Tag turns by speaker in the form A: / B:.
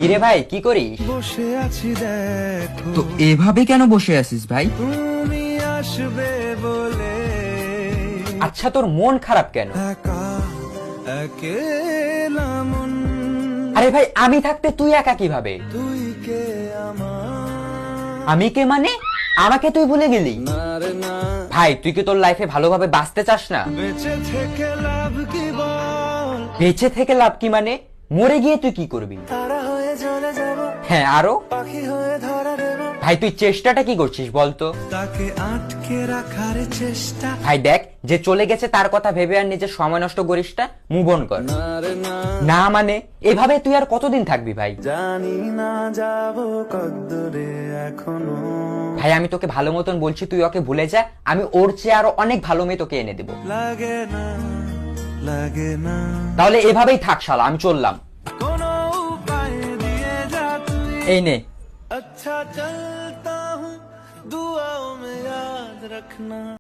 A: কিরে ভাই কি করিস?
B: বসে আছি দেখো
C: তো এভাবে কেন বসে আছিস ভাই?
B: তুমি আসবে বলে
A: আচ্ছা তোর মন খারাপ কেন?
B: একা একেলা মন
A: আরে ভাই আমি থাকতে তুই একা কিভাবে?
B: তুই কে আমার
A: আমি কে মানে? আমাকে তুই ভুলে গেলি?
B: না রে না
A: ভাই তুই কি তোর লাইফে ভালোভাবে বাঁচতে চাস না?
B: বেঁচে থেকে লাভ কি বল
A: বেঁচে থেকে লাভ কি মানে? মরে গিয়ে তুই কি করবি?
B: তারা হয়ে চলে যাব
A: হ্যাঁ আরো?
B: পাখি হয়ে ধরা দেব
A: ভাই তুই চেষ্টাটা কি করছিস বলতো?
B: তাকে আটকে রাখার চেষ্টা
A: ভাই দেখ যে চলে গেছে তার কথা ভেবে আর নিজের সময় নষ্ট করিস না, মুভ অন কর।
B: না রে না
A: না মানে এভাবে তুই আর কতদিন থাকবি ভাই?
B: জানি না যাব কদ্দুরে এখনো
A: ভাই আমি তোকে ভালো মতন বলছি তুই ওকে ভুলে যা, আমি ওর চেয়ে আরো অনেক ভালো মেয়ে তোকে এনে দেবো।
B: লাগে না লাগে না
A: তাহলে এভাবেই থাক শালা, আমি চললাম।
B: কোনো উপায় দিয়ে যা তুই
A: এই নে।
B: अच्छा चलता हूँ दुआओं में याद रखना।